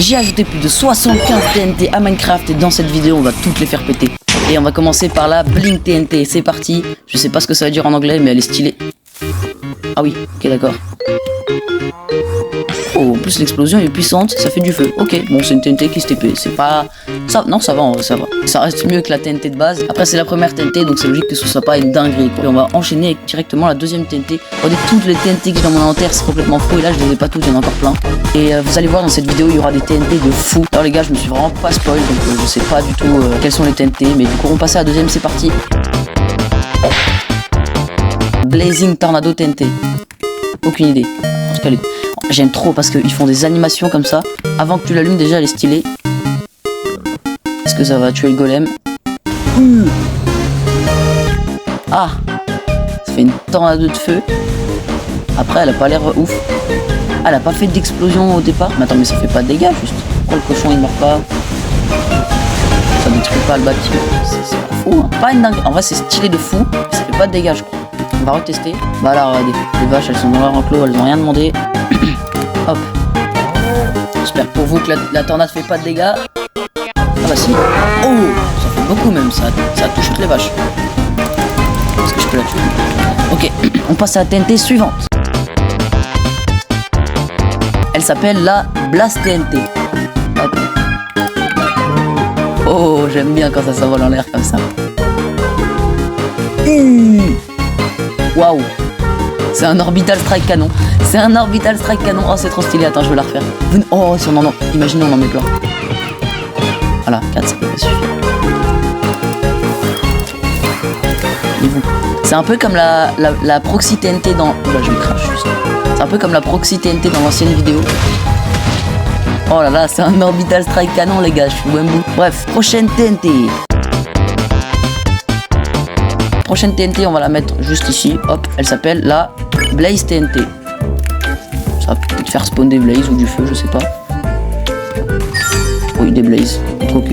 J'ai ajouté plus de 75 TNT à Minecraft et dans cette vidéo on va toutes les faire péter. Et on va commencer par la Blink TNT, c'est parti. Je sais pas ce que ça veut dire en anglais mais elle est stylée. Ah oui, ok d'accord. Oh, en plus l'explosion est puissante, ça fait du feu. Ok, bon c'est une TNT qui se TP, c'est pas... Ça, non ça va, ça va. Ça reste mieux que la TNT de base. Après c'est la première TNT donc c'est logique que ce soit pas une dinguerie quoi. Et on va enchaîner avec directement la deuxième TNT. Regardez toutes les TNT que j'ai dans mon inventaire, c'est complètement fou. Et là je les ai pas toutes, il y en a encore plein. Et vous allez voir dans cette vidéo il y aura des TNT de fou. Alors les gars je me suis vraiment pas spoil donc je sais pas du tout quelles sont les TNT. Mais du coup on passe à la deuxième, c'est parti. Blazing Tornado TNT. Aucune idée. En tout cas, j'aime trop parce qu'ils font des animations comme ça. Avant que tu l'allumes, déjà elle est stylée. Est-ce que ça va tuer le golem? Ah, ça fait une tornado de feu. Après, elle a pas l'air ouf. Ah, elle a pas fait d'explosion au départ. Mais attends, mais ça fait pas de dégâts juste. Pourquoi le cochon il meurt pas? Ça détruit pas le bâtiment. C'est pas fou. Hein. Pas une dingue. En vrai, c'est stylé de fou. Ça fait pas de dégâts, je crois. On va retester. Bah là, regardez. Les vaches, elles sont dans leur enclos, elles ont rien demandé. Hop. J'espère pour vous que la tornade fait pas de dégâts. Ah bah si. Oh, ça fait beaucoup même, ça touche toutes les vaches. Est-ce que je peux la tuer? Ok, on passe à la TNT suivante. Elle s'appelle la Blast TNT. Hop. Oh, j'aime bien quand ça s'envole en l'air comme ça. Waouh. C'est un orbital strike canon. C'est un orbital strike canon. Oh, c'est trop stylé. Attends, je vais la refaire. Oh, si on en a... Imaginez, on en met plein. Voilà, 4, ça peut pas suffire. C'est un peu comme la Proxy TNT dans... Là, je me crache juste. C'est un peu comme la Proxy TNT dans l'ancienne vidéo. Oh là là, c'est un orbital strike canon, les gars. Je suis Wembu. Bref, prochaine TNT. Prochaine TNT, on va la mettre juste ici. Hop, elle s'appelle la Blaze TNT. Ça va peut-être faire spawn des blazes ou du feu, je sais pas. Oui, des blazes. Ok,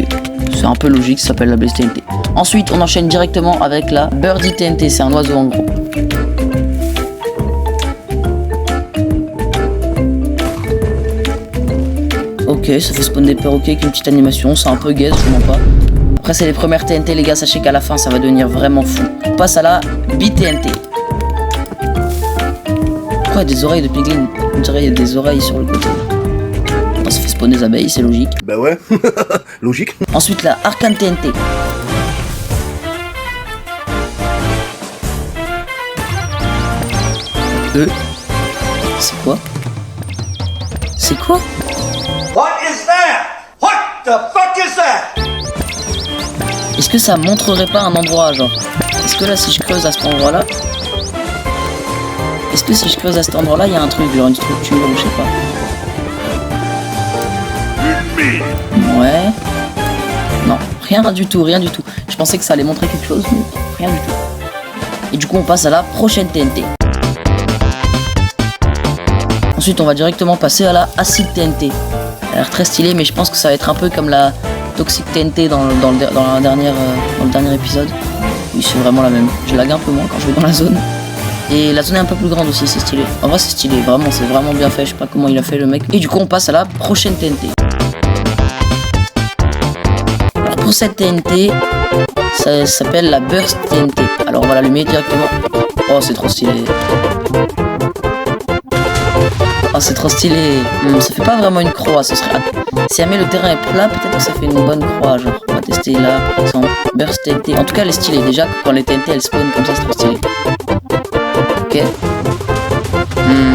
c'est un peu logique, ça s'appelle la Blaze TNT. Ensuite, on enchaîne directement avec la Birdie TNT. C'est un oiseau en gros. Ok, ça fait spawn des perroquets avec une petite animation. C'est un peu gaze, je mens pas. Après c'est les premières TNT les gars, sachez qu'à la fin ça va devenir vraiment fou. On passe à la BTNT. Pourquoi il y a des oreilles de piglin? On dirait il y a des oreilles sur le côté. Oh, ça fait spawn des abeilles, c'est logique. Bah ouais, logique. Ensuite la Arcane TNT. C'est quoi? C'est quoi? What is that? What the fuck is that? Est-ce que ça montrerait pas un endroit genre? Est-ce que là si je creuse à cet endroit là? Est-ce que si je creuse à cet endroit là il y a un truc genre une structure ou je sais pas? Ouais. Non, rien du tout, rien du tout. Je pensais que ça allait montrer quelque chose mais rien du tout. Et du coup on passe à la prochaine TNT. Ensuite on va directement passer à la Acid TNT. Elle a l'air très stylée mais je pense que ça va être un peu comme la Toxic TNT dans le dernier épisode. Oui, c'est vraiment la même. Je lag un peu moins quand je vais dans la zone. Et la zone est un peu plus grande aussi, c'est stylé. En vrai, c'est stylé, vraiment, c'est vraiment bien fait. Je sais pas comment il a fait le mec. Et du coup, on passe à la prochaine TNT. Alors, pour cette TNT, ça s'appelle la Burst TNT. Alors, on va l'allumer directement. Oh, c'est trop stylé. Oh, c'est trop stylé. Ça fait pas vraiment une croix, ce serait... Si jamais le terrain est plat, peut-être que ça fait une bonne croix, genre. On va tester là, par exemple. Burst TNT. En tout cas, elle est stylée. Déjà, quand les TNT, elles spawnent comme ça, c'est trop stylé. Ok.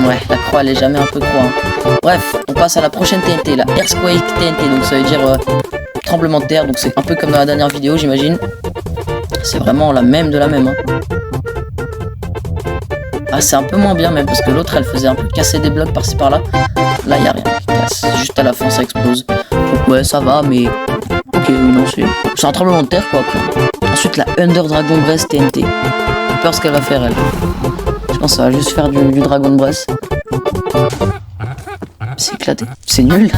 Ouais, la croix, elle est jamais un peu croix. Hein. Bref, on passe à la prochaine TNT, la Earthquake TNT. Donc, ça veut dire tremblement de terre. Donc, c'est un peu comme dans la dernière vidéo, j'imagine. C'est vraiment la même de la même. Hein. Ah, c'est un peu moins bien même parce que l'autre elle faisait un peu casser des blocs par-ci par-là. Là, il n'y a rien qui casse. Juste à la fin, ça explose. Donc, ouais, ça va, mais. Ok, oui, non, c'est un tremblement de terre quoi. Après. Ensuite, la Under Dragon Breath TNT. J'ai peur ce qu'elle va faire elle. Je pense que ça va juste faire du Dragon Breath. C'est éclaté. C'est nul.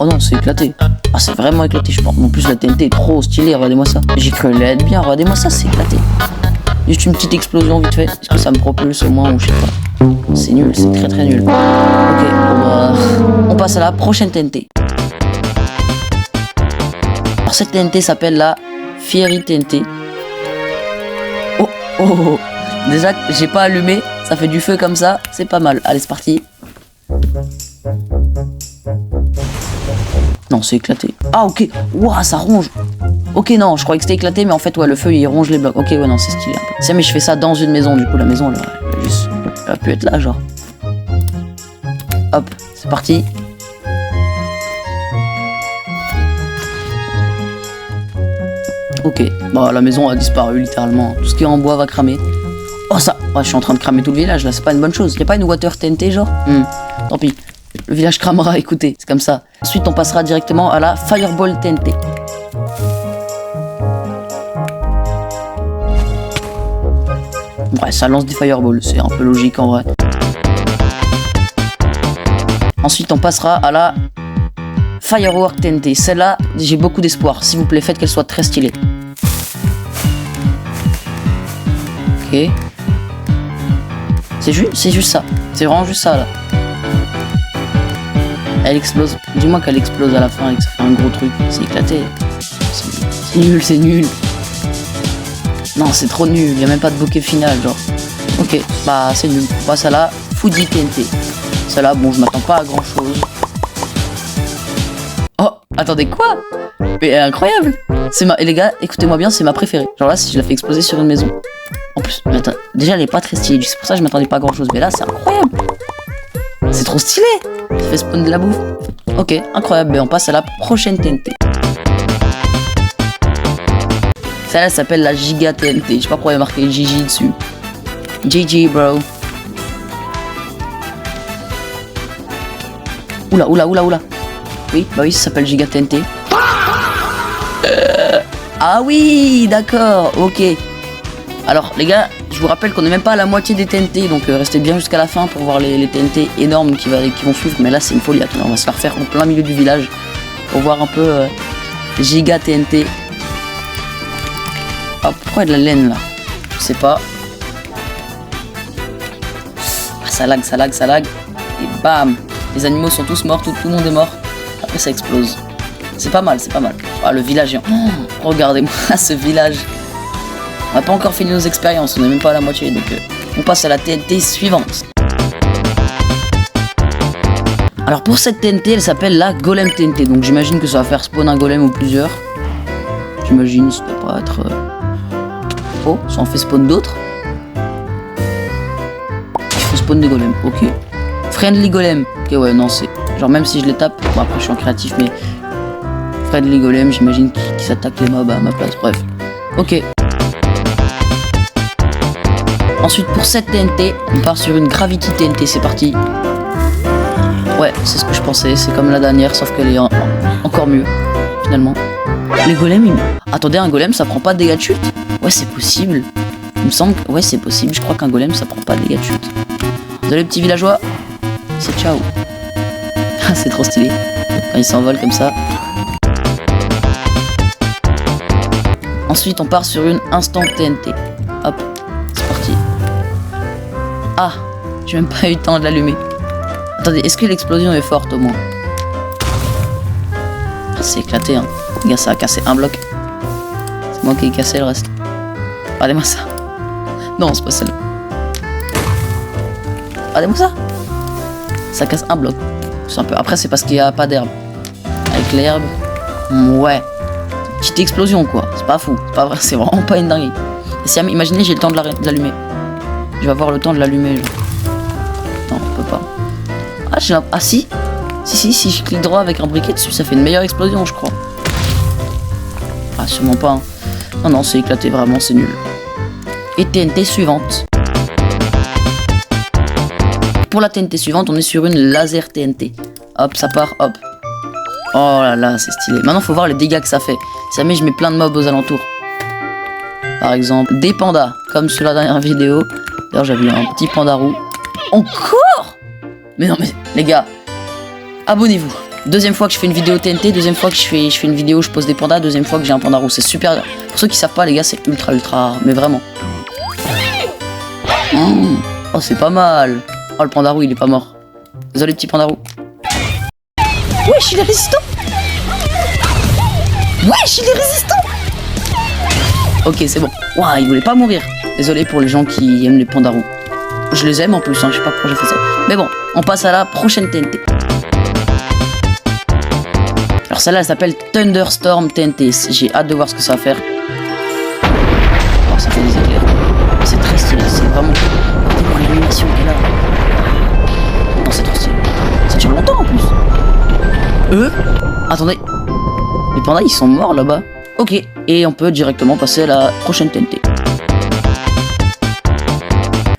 Oh non, c'est éclaté. Ah, c'est vraiment éclaté, je pense. En plus, la TNT est trop stylée. Regardez-moi ça. J'ai cru qu'elle allait être bien. Regardez-moi ça, c'est éclaté. Juste une petite explosion vite fait. Est-ce que ça me propulse au moins ou je sais pas. C'est nul, c'est très très nul. Ok, on passe à la prochaine TNT. Alors cette TNT s'appelle la Fiery TNT. Oh, oh, oh. Déjà, j'ai pas allumé, ça fait du feu comme ça, c'est pas mal. Allez, c'est parti. Non, c'est éclaté. Ah, ok. Ouah, ça ronge. Ok, non, je croyais que c'était éclaté, mais en fait, ouais, le feu, il ronge les blocs. Ok, ouais, non, c'est stylé. C'est mais je fais ça dans une maison, du coup, la maison, elle va plus être là, genre. Hop, c'est parti. Ok, bon, la maison a disparu, littéralement. Tout ce qui est en bois va cramer. Oh, ça. Oh, je suis en train de cramer tout le village, là, c'est pas une bonne chose. Y'a pas une water TNT, genre Tant pis. Le village cramera, écoutez, c'est comme ça. Ensuite, on passera directement à la Fireball TNT. Ouais, ça lance des fireballs, c'est un peu logique en vrai. Ensuite, on passera à la Firework TNT. Celle-là, j'ai beaucoup d'espoir. S'il vous plaît, faites qu'elle soit très stylée. Ok. C'est juste ça. C'est vraiment juste ça, là. Elle explose. Dis-moi qu'elle explose à la fin et que ça fait un gros truc. C'est éclaté. C'est nul, c'est nul. Non, c'est trop nul. Il n'y a même pas de bokeh final, genre. Ok, bah c'est nul. On passe à la Foodie TNT. Celle-là, bon, je m'attends pas à grand chose. Oh, attendez, quoi? Mais incroyable. Et les gars, écoutez-moi bien, c'est ma préférée. Genre là, si je la fais exploser sur une maison. En plus, mais attends, déjà, elle est pas très stylée. C'est pour ça que je m'attendais pas à grand chose. Mais là, c'est incroyable. C'est trop stylé. Ça fait spawn de la bouffe. Ok, incroyable. Mais on passe à la prochaine TNT. Celle-là s'appelle la Giga TNT. Je sais pas pourquoi il y a marqué GG dessus. GG, bro. Oula, oula, oula, oula. Oui, bah oui, ça s'appelle Giga TNT. Ah oui, d'accord, ok. Alors, les gars, je vous rappelle qu'on n'est même pas à la moitié des TNT, donc restez bien jusqu'à la fin pour voir les TNT énormes qui vont suivre. Mais là, c'est une folie. Attends, on va se la refaire en plein milieu du village pour voir un peu Giga TNT. Ah, pourquoi il y a de la laine là? Je sais pas. Ah, ça lag, ça lag, ça lag. Et bam! Les animaux sont tous morts, tout le monde est mort. Après, ça explose. C'est pas mal, c'est pas mal. Ah, le village est... Oh, regardez-moi ce village. On n'a pas encore fini nos expériences, on n'est même pas à la moitié, donc on passe à la TNT suivante. Alors pour cette TNT, elle s'appelle la Golem TNT, donc j'imagine que ça va faire spawn un golem ou plusieurs. J'imagine, ça doit pas être... Oh, ça en fait spawn d'autres. Il faut spawn des golems, ok. Friendly golem, ok ouais, non c'est... Genre même si je les tape, bon après je suis en créatif, mais... Friendly golem, j'imagine qu'ils s'attaquent les mobs à ma place, bref. Ok. Ensuite, pour cette TNT, on part sur une Gravity TNT, c'est parti. Ouais, c'est ce que je pensais, c'est comme la dernière, sauf qu'elle est encore mieux, finalement. Les golems, attendez, un golem, ça prend pas de dégâts de chute? Ouais, c'est possible. Il me semble que... Ouais, c'est possible, je crois qu'un golem, ça prend pas de dégâts de chute. Désolé, petits villageois. C'est ciao. C'est trop stylé. Quand il s'envole comme ça. Ensuite, on part sur une Instant TNT. Hop, c'est parti. Ah, j'ai même pas eu le temps de l'allumer. Attendez, est-ce que l'explosion est forte au moins? Ah, c'est éclaté, hein. Les gars, ça a cassé un bloc. C'est moi qui ai cassé le reste. Regardez-moi ça. Non, c'est pas celle-là. Regardez-moi ça. Ça casse un bloc. C'est un peu... Après, c'est parce qu'il n'y a pas d'herbe. Avec l'herbe, ouais. Petite explosion, quoi. C'est pas fou. C'est pas vrai. C'est vraiment pas une dinguerie. Et si, imaginez, j'ai le temps de l'allumer. Je vais avoir le temps de l'allumer, genre. Non, on peut pas. Ah, j'ai ah, si. Si je clique droit avec un briquet dessus, ça fait une meilleure explosion, je crois. Ah, sûrement pas. Hein. Non, c'est éclaté, vraiment, c'est nul. Et TNT suivante. Pour la TNT suivante, on est sur une laser TNT. Hop, ça part, hop. Oh là là, c'est stylé. Maintenant, faut voir les dégâts que ça fait. Ça met, je mets plein de mobs aux alentours. Par exemple, des pandas, comme sur la dernière vidéo. D'ailleurs, j'avais un petit panda roux. Encore? Mais non, mais les gars, abonnez-vous. Deuxième fois que je fais une vidéo TNT, deuxième fois que je fais une vidéo, je pose des pandas, deuxième fois que j'ai un panda roux. C'est super. Pour ceux qui savent pas, les gars, c'est ultra rare. Mais vraiment. Oh, c'est pas mal. Oh, le panda roux, il est pas mort. Désolé, petit panda roux. Wesh, il est résistant. Wesh, il est résistant. Ok, c'est bon. Ouah, il voulait pas mourir. Désolé pour les gens qui aiment les pandarous. Je les aime en plus, hein, je sais pas pourquoi j'ai fait ça. Mais bon, on passe à la prochaine TNT. Alors celle-là, elle s'appelle Thunderstorm TNT. J'ai hâte de voir ce que ça va faire. Oh, ça fait des éclairs. C'est très stylé, c'est vraiment... Regardez-moi l'animation qu'elle a. Non, c'est trop stylé. Ça dure longtemps en plus. Attendez. Les pandas, ils sont morts là-bas. Ok, et on peut directement passer à la prochaine TNT.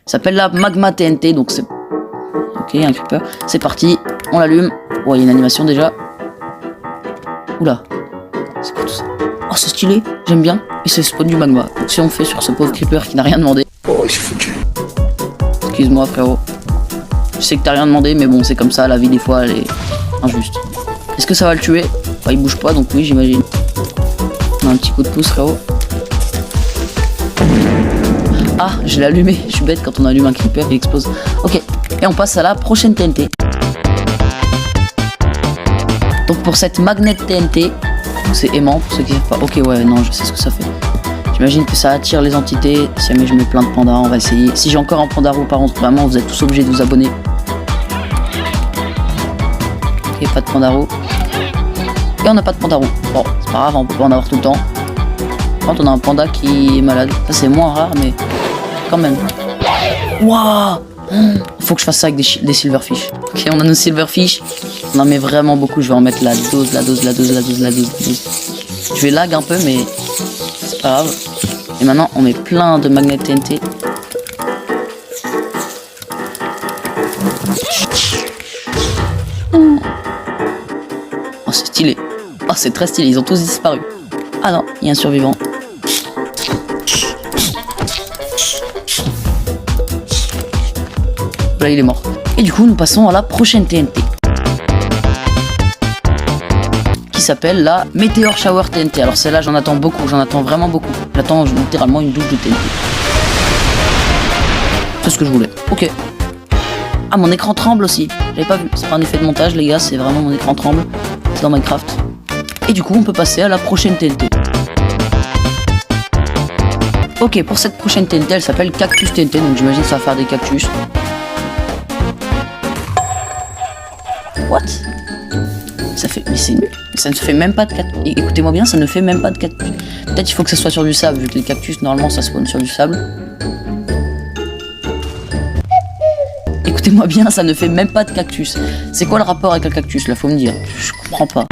Ça s'appelle la Magma TNT, donc c'est... Ok, un creeper. C'est parti, on l'allume. Oh, il y a une animation déjà. Oula. C'est quoi tout ça? Oh, c'est stylé, j'aime bien. Et c'est spawn du magma. Donc si on fait sur ce pauvre creeper qui n'a rien demandé... Oh, il s'est foutu. Excuse-moi, frérot. Je sais que t'as rien demandé, mais bon, c'est comme ça, la vie des fois, elle est injuste. Est-ce que ça va le tuer? Bah, il bouge pas, donc oui, j'imagine. Un petit coup de pouce, frérot. Ah, je l'ai allumé. Je suis bête, quand on allume un creeper, il explose. Ok, et on passe à la prochaine TNT. Donc pour cette magnet TNT, c'est aimant pour ceux qui savent pas. Ok, ouais, non, je sais ce que ça fait. J'imagine que ça attire les entités. Si jamais je mets plein de pandas, on va essayer. Si j'ai encore un pandarou, par contre, vraiment, vous êtes tous obligés de vous abonner. Ok, pas de pandarou. Et on n'a pas de pandarou. Bon, c'est pas grave, on peut pas en avoir tout le temps. Par contre, on a un panda qui est malade. Ça, c'est moins rare, mais quand même. Waouh! Faut que je fasse ça avec des silverfish. Ok, on a nos silverfish. On en met vraiment beaucoup. Je vais en mettre la dose. Je vais lag un peu, mais c'est pas grave. Et maintenant, on met plein de magnets TNT. Oh, c'est stylé. Oh, c'est très stylé. Ils ont tous disparu. Ah non, il y a un survivant. Là, il est mort. Et du coup, nous passons à la prochaine TNT. Qui s'appelle la Meteor Shower TNT. Alors celle-là, j'en attends beaucoup. J'en attends vraiment beaucoup. J'attends littéralement une douche de TNT. C'est ce que je voulais. Ok. Ah, mon écran tremble aussi. J'avais pas vu. C'est pas un effet de montage, les gars. C'est vraiment mon écran tremble. C'est dans Minecraft. Et du coup, on peut passer à la prochaine TNT. Ok, pour cette prochaine TNT, elle s'appelle Cactus TNT. Donc j'imagine que ça va faire des cactus. What? Ça fait... Mais c'est nul. Ça ne se fait même pas de cactus. Écoutez-moi bien, ça ne fait même pas de cactus. Peut-être il faut que ça soit sur du sable, vu que les cactus, normalement, ça spawn sur du sable. Écoutez-moi bien, ça ne fait même pas de cactus. C'est quoi le rapport avec un cactus, là? Faut me dire. Je comprends pas.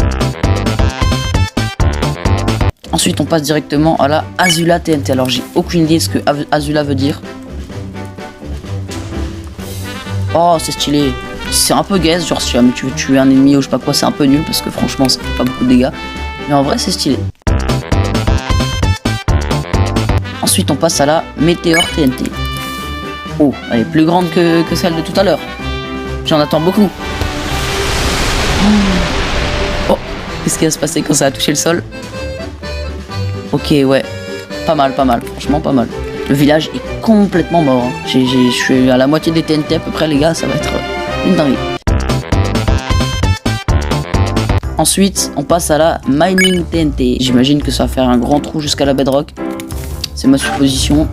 Ensuite, on passe directement à la Azula TNT. Alors, j'ai aucune idée de ce que Azula veut dire. Oh, c'est stylé. C'est un peu gaze, genre si jamais tu veux tuer un ennemi ou je sais pas quoi, c'est un peu nul parce que franchement ça fait pas beaucoup de dégâts. Mais en vrai c'est stylé. Ensuite on passe à la Météor TNT. Oh, elle est plus grande que celle de tout à l'heure. J'en attends beaucoup. Oh, qu'est-ce qui va se passer quand ça a touché le sol? Ok, ouais. Pas mal, franchement pas mal. Le village est complètement mort. Hein. Je suis à la moitié des TNT à peu près les gars, ça va être... une dinguerie. Ensuite, on passe à la Mining TNT. J'imagine que ça va faire un grand trou jusqu'à la bedrock. C'est ma supposition.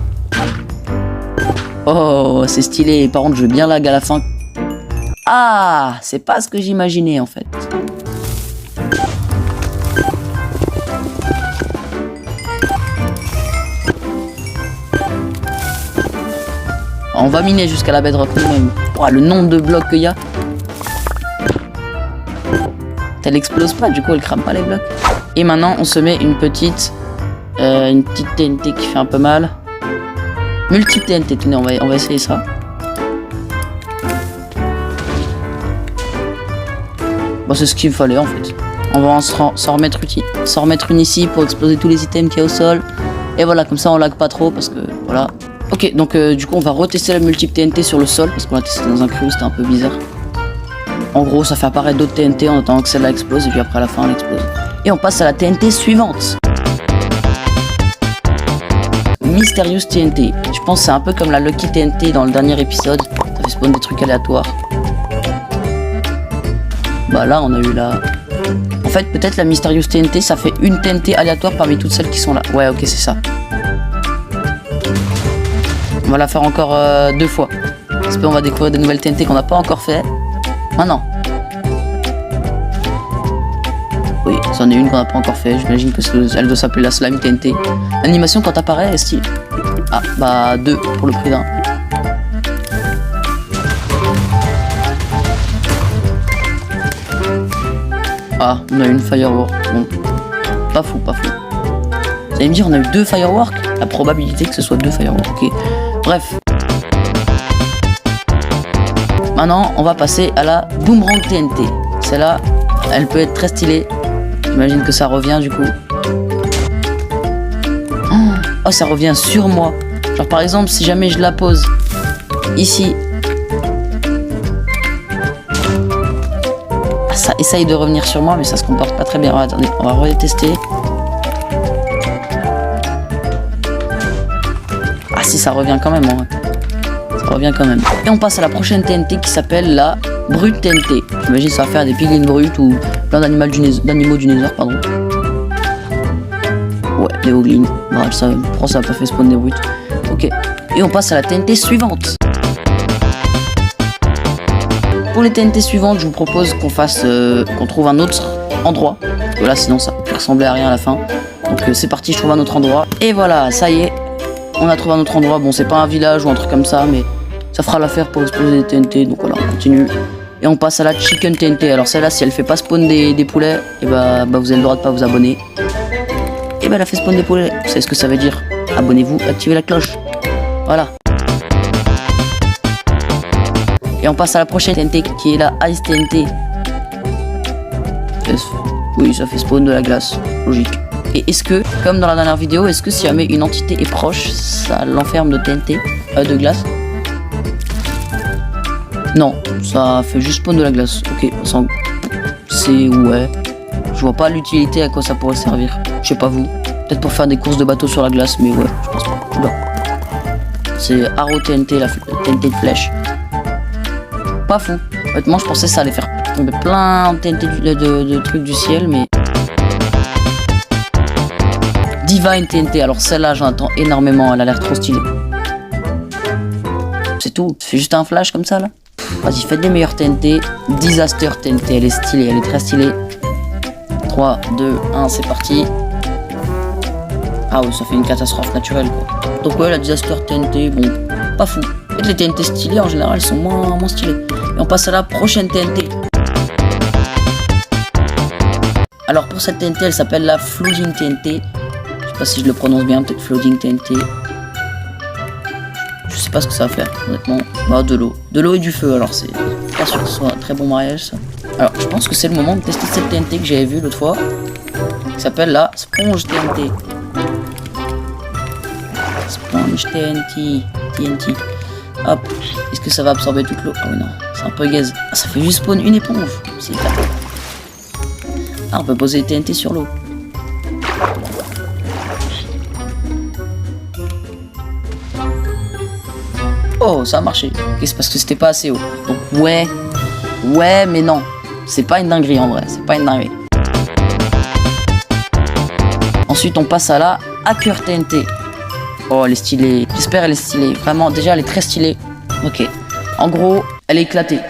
Oh, c'est stylé. Par contre, je veux bien lag à la fin. Ah, c'est pas ce que j'imaginais en fait. On va miner jusqu'à la bedrock nous-mêmes. Oh, le nombre de blocs qu'il y a. Elle explose pas, du coup elle crame pas les blocs. Et maintenant on se met une petite TNT qui fait un peu mal. Multiple TNT, tenez, on va essayer ça. Bon, c'est ce qu'il fallait en fait. On va s'en remettre une ici pour exploser tous les items qu'il y a au sol. Et voilà, comme ça on lag pas trop parce que voilà. Ok, donc du coup on va retester la multiple TNT sur le sol parce qu'on l'a testé dans un crew, c'était un peu bizarre. En gros, ça fait apparaître d'autres TNT en attendant que celle-là explose et puis après à la fin elle explose. Et on passe à la TNT suivante. Mysterious TNT. Je pense que c'est un peu comme la Lucky TNT dans le dernier épisode. Ça fait spawn des trucs aléatoires. Bah là on a eu la... En fait, peut-être la mystérieuse TNT, ça fait une TNT aléatoire parmi toutes celles qui sont là. Ouais, ok, c'est ça. On va la faire encore 2 fois. J'espère qu'on va découvrir des nouvelles TNT qu'on n'a pas encore fait. Maintenant. Oui, c'en est une qu'on n'a pas encore fait. J'imagine que elle doit s'appeler la Slime TNT. L'animation quand apparaît est style. Ah, bah 2 pour le prix d'un. Ah, on a eu une Firework. Bon, pas fou, pas fou. Vous allez me dire, on a eu 2 Firework. La probabilité que ce soit 2 Firework. Ok. Bref. Maintenant, on va passer à la Boomerang TNT. Celle-là, elle peut être très stylée. J'imagine que ça revient du coup. Oh, ça revient sur moi. Genre par exemple, si jamais je la pose ici. Ah, ça essaye de revenir sur moi, mais ça se comporte pas très bien. Oh, attendez, on va retester. Ah si, ça revient quand même. Hein. Ça revient quand même. Et on passe à la prochaine TNT qui s'appelle la Brute TNT. J'imagine ça va faire des piglins brutes ou plein d'animaux du Nether, pardon. Ouais, des hoglins. Voilà, ça, pourquoi ça n'a pas fait spawn des brutes. Ok. Et on passe à la TNT suivante. Pour les TNT suivantes, je vous propose qu'on fasse, qu'on trouve un autre endroit. Parce que là, sinon, ça peut ressembler à rien à la fin. Donc c'est parti, je trouve un autre endroit. Et voilà, ça y est. On a trouvé un autre endroit. Bon, c'est pas un village ou un truc comme ça, mais ça fera l'affaire pour exploser des TNT. Donc voilà, on continue. Et on passe à la Chicken TNT. Alors celle-là, si elle fait pas spawn des poulets, et bah vous avez le droit de pas vous abonner. Et bah elle a fait spawn des poulets. Vous savez ce que ça veut dire? Abonnez-vous, activez la cloche. Voilà. Et on passe à la prochaine TNT qui est la Ice TNT. Oui, ça fait spawn de la glace. Logique. Et est-ce que, comme dans la dernière vidéo, est-ce que si jamais une entité est proche, ça l'enferme de TNT, de glace? Non, ça fait juste spawn de la glace. Ok, c'est ouais. Je vois pas l'utilité à quoi ça pourrait servir. Je sais pas vous. Peut-être pour faire des courses de bateau sur la glace, mais ouais, je pense pas. Oula. C'est Arrow TNT, la TNT de flèche. Pas fou. Honnêtement, je pensais que ça allait faire tomber plein de TNT de trucs du ciel, mais... Divine TNT, alors celle-là, j'en attends énormément, elle a l'air trop stylée. C'est tout, c'est juste un flash comme ça, là. Vas-y, faites des meilleurs TNT. Disaster TNT, elle est stylée, elle est très stylée. 3, 2, 1, c'est parti. Ah ouais, ça fait une catastrophe naturelle, quoi. Donc ouais, la Disaster TNT, bon, pas fou. En fait, les TNT stylées, en général, sont moins stylées. Et on passe à la prochaine TNT. Alors pour cette TNT, elle s'appelle la Flooding TNT. Je sais pas si je le prononce bien, peut-être Flooding TNT. Je sais pas ce que ça va faire, honnêtement. Bah, de l'eau. De l'eau et du feu, alors c'est pas sûr que ce soit un très bon mariage, ça. Alors, je pense que c'est le moment de tester cette TNT que j'avais vue l'autre fois. Qui s'appelle la Sponge TNT. Sponge TNT. Hop. Est-ce que ça va absorber toute l'eau? Ah oui, non. C'est un peu gaze. Ah, ça fait juste spawn une éponge. C'est hyper. Ah, on peut poser les TNT sur l'eau. Oh, ça a marché. Okay, c'est parce que c'était pas assez haut. Donc ouais, mais non. C'est pas une dinguerie en vrai. C'est pas une dinguerie. Ensuite, on passe à la Hacker TNT. Oh, elle est stylée. J'espère elle est stylée. Vraiment, déjà, elle est très stylée. Ok. En gros, elle est éclatée.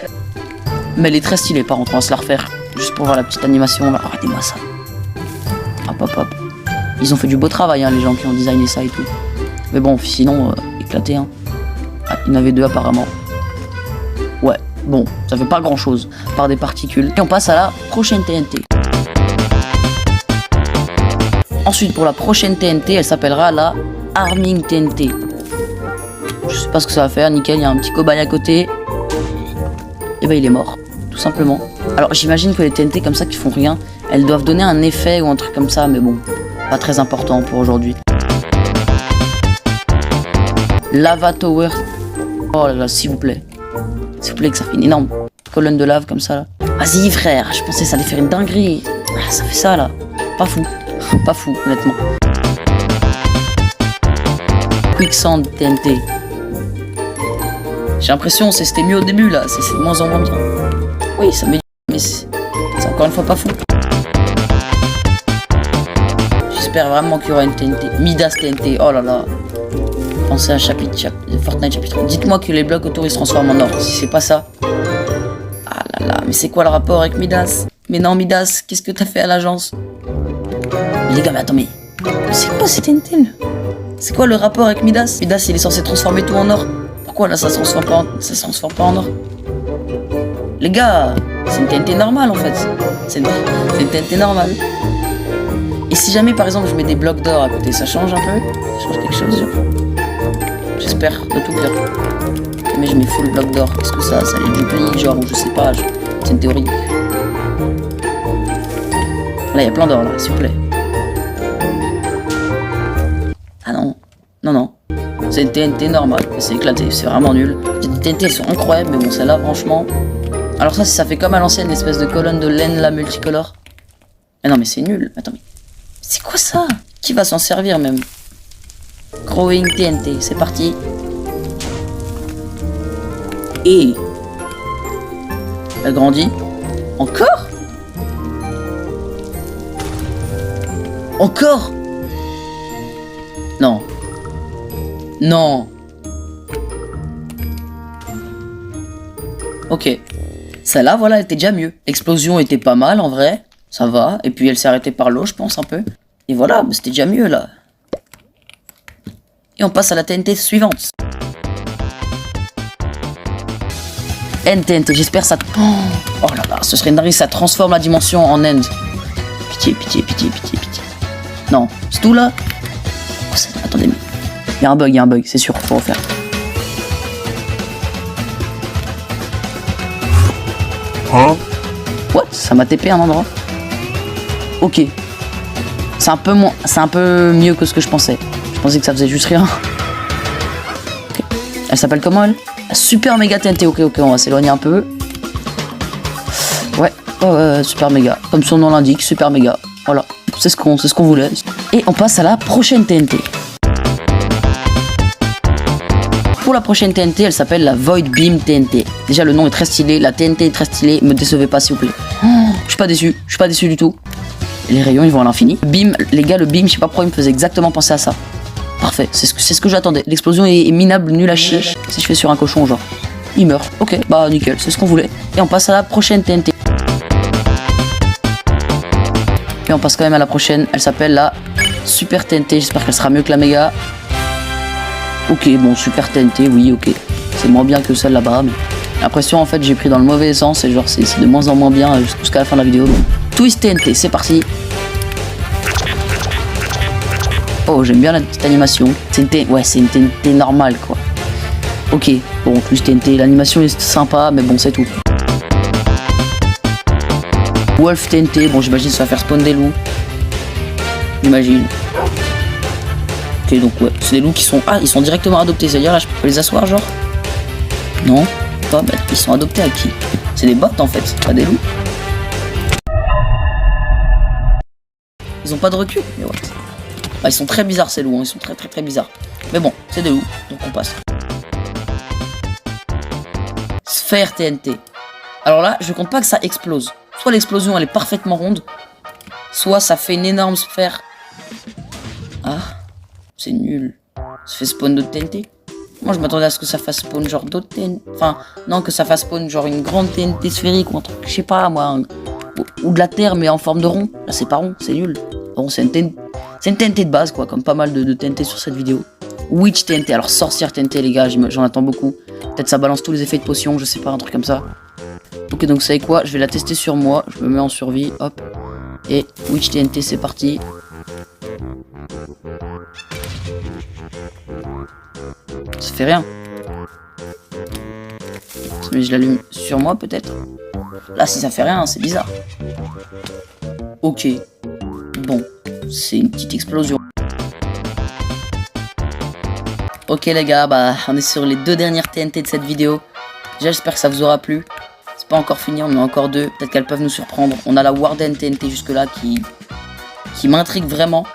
Mais elle est très stylée, par contre. On va se la refaire. Juste pour voir la petite animation là. Regardez-moi ça. Hop. Ils ont fait du beau travail, hein, les gens qui ont designé ça et tout. Mais bon, sinon, éclaté, hein. Ah, il y en avait 2 apparemment. Ouais, bon, ça fait pas grand chose, par des particules. Et on passe à la prochaine TNT. Ensuite, pour la prochaine TNT, elle s'appellera la Arming TNT. Je sais pas ce que ça va faire, nickel, il y a un petit cobaye à côté. Et ben il est mort, tout simplement. Alors j'imagine que les TNT comme ça qui font rien, elles doivent donner un effet ou un truc comme ça, mais bon, pas très important pour aujourd'hui. Lava Tower. Oh là là, s'il vous plaît. S'il vous plaît que ça fait une énorme colonne de lave comme ça là. Vas-y frère, je pensais que ça allait faire une dinguerie. Ah, ça fait ça là. Pas fou. Pas fou, honnêtement. Quicksand TNT. J'ai l'impression que c'était mieux au début là. C'est de moins en moins bien. Oui, ça met du... mais c'est encore une fois pas fou. j'espère vraiment qu'il y aura une TNT. Midas TNT, oh là là. Pensez à un chapitre de Fortnite chapitre. Dites-moi que les blocs autour ils se transforment en or. Si c'est pas ça. Ah là là, mais c'est quoi le rapport avec Midas? Mais non, Midas, qu'est-ce que t'as fait à l'agence? Les gars, mais attends, mais c'est quoi cette TNT là? C'est quoi le rapport avec Midas? Midas il est censé transformer tout en or. Pourquoi là ça se transforme pas en or? Les gars, c'est une TNT normale en fait. C'est une TNT normale. Et si jamais par exemple je mets des blocs d'or à côté, ça change un peu? Ça change quelque chose genre. J'espère de tout cœur. Mais je mets full bloc d'or. Est-ce que ça les duplie genre, ou je sais pas, c'est une théorie. Là il y a plein d'or là, s'il vous plaît. Ah non, non, non. C'est une TNT normale, c'est éclaté, c'est vraiment nul. Les TNT elles sont incroyables, mais bon celle-là franchement... Alors ça fait comme à l'ancienne, espèce de colonne de laine là multicolore. Mais non mais c'est nul, attends mais... C'est quoi ça? Qui va s'en servir même? Growing TNT, c'est parti. Et... Elle grandit. Encore? Encore? Non. Non. Ok. Celle-là, voilà, elle était déjà mieux. L'explosion était pas mal, en vrai. Ça va. Et puis, elle s'est arrêtée par l'eau, je pense, un peu. Et voilà, c'était déjà mieux, là. Et on passe à la TNT suivante. NTNT, j'espère ça... Oh là là, ce serait une dinguerie, ça transforme la dimension en end. Pitié, pitié, pitié, pitié, pitié. Non, c'est tout, là? Oh, attendez, mais... Il y a un bug, c'est sûr, faut refaire. Hein? What? Ça m'a TP un endroit? Ok. C'est un peu mieux que ce que je pensais. Je pensais que ça faisait juste rien. Okay. Elle s'appelle comment elle? Super méga TNT, ok, on va s'éloigner un peu. Ouais, super méga. Comme son nom l'indique, super méga. Voilà, c'est ce qu'on voulait. Et on passe à la prochaine TNT. Pour la prochaine TNT, elle s'appelle la Void Beam TNT. Déjà, le nom est très stylé, la TNT est très stylée, me décevez pas s'il vous plaît. Je suis pas déçu du tout. Les rayons, ils vont à l'infini. Beam, les gars, le beam, je sais pas pourquoi il me faisait exactement penser à ça. Parfait, c'est ce que j'attendais. L'explosion est minable, nul à chier. Si je fais sur un cochon, genre, il meurt. Ok, bah nickel, c'est ce qu'on voulait. Et on passe à la prochaine TNT. Et on passe quand même à la prochaine, elle s'appelle la Super TNT, j'espère qu'elle sera mieux que la méga. Ok, bon, Super TNT, oui, ok. C'est moins bien que celle là-bas, mais... J'ai l'impression, en fait, j'ai pris dans le mauvais sens, et genre, c'est de moins en moins bien jusqu'à la fin de la vidéo. Donc. Twist TNT, c'est parti. Oh, j'aime bien la petite animation. C'est une TNT normale, quoi. Ok, bon, Twist TNT, l'animation est sympa, mais bon, c'est tout. Wolf TNT, bon, j'imagine ça va faire spawn des loups. J'imagine. Ok, donc ouais, c'est des loups qui sont... Ah, ils sont directement adoptés, c'est-à-dire là, je peux les asseoir, genre? Non, pas, bah, ils sont adoptés à qui? C'est des bots, en fait, c'est pas des loups. Ils ont pas de recul, mais what? Ah, ils sont très bizarres, ces loups, hein. Ils sont très bizarres. Mais bon, c'est des loups, donc on passe. Sphère TNT. Alors là, je compte pas que ça explose. Soit l'explosion, elle est parfaitement ronde, soit ça fait une énorme sphère. Ah... C'est nul. Ça fait spawn d'autres TNT. Moi je m'attendais à ce que ça fasse spawn genre d'autres TNT. Enfin, non, que ça fasse spawn genre une grande TNT sphérique ou un truc, je sais pas moi. Ou de la terre mais en forme de rond. Là c'est pas rond, c'est nul. Bon, c'est une TNT de base quoi, comme pas mal de TNT sur cette vidéo. Witch TNT, alors sorcière TNT les gars, j'en attends beaucoup. Peut-être ça balance tous les effets de potion, je sais pas, un truc comme ça. Ok, donc vous savez quoi, je vais la tester sur moi. Je me mets en survie, hop. Et Witch TNT, c'est parti. Ça fait rien. Mais je l'allume sur moi peut-être. Là si ça fait rien, c'est bizarre. Ok. Bon, c'est une petite explosion. Ok les gars, bah on est sur les deux dernières TNT de cette vidéo. Déjà j'espère que ça vous aura plu. C'est pas encore fini, on en a encore deux. Peut-être qu'elles peuvent nous surprendre. On a la Warden TNT jusque là qui m'intrigue vraiment.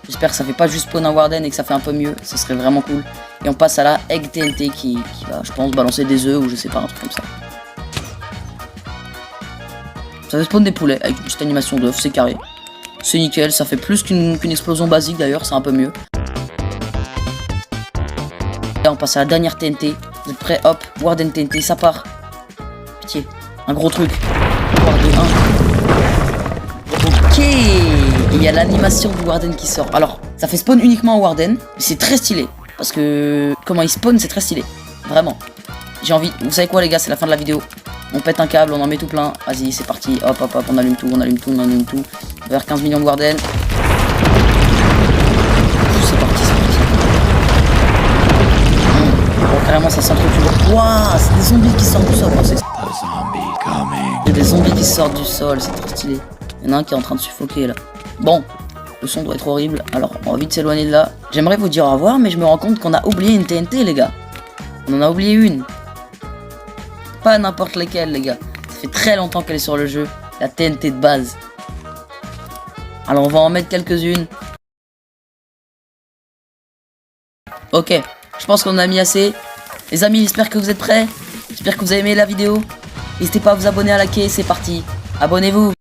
J'espère que ça fait pas juste spawn un Warden et que ça fait un peu mieux. Ça serait vraiment cool. Et on passe à la Egg TNT qui va, je pense, balancer des œufs ou je sais pas, un truc comme ça. Ça va spawn des poulets avec une petite animation d'œufs, c'est carré. C'est nickel, ça fait plus qu'une explosion basique d'ailleurs, c'est un peu mieux. Là on passe à la dernière TNT. Vous êtes prêts? Hop, Warden TNT, ça part. Pitié, un gros truc. Warden 1. Ok. Et il y a l'animation du Warden qui sort. Alors, ça fait spawn uniquement en Warden. C'est très stylé. Parce que comment il spawn, c'est très stylé. Vraiment. J'ai envie. Vous savez quoi les gars, c'est la fin de la vidéo. On pète un câble, on en met tout plein. Vas-y, c'est parti. Hop, hop, hop, on allume tout, on allume tout, on allume tout. Vers 15 millions de Warden. C'est parti, c'est parti. Bon, carrément, ça s'entretue. Waouh, c'est des zombies qui sortent du sol. Oh, il y a des zombies qui sortent du sol, c'est trop stylé. Il y en a un qui est en train de suffoquer là. Bon, le son doit être horrible. Alors, on va vite s'éloigner de là. J'aimerais vous dire au revoir, mais je me rends compte qu'on a oublié une TNT, les gars. On en a oublié une. Pas n'importe laquelle, les gars. Ça fait très longtemps qu'elle est sur le jeu. La TNT de base. Alors, on va en mettre quelques-unes. Ok, je pense qu'on en a mis assez. Les amis, j'espère que vous êtes prêts. J'espère que vous avez aimé la vidéo. N'hésitez pas à vous abonner, à liker. C'est parti. Abonnez-vous.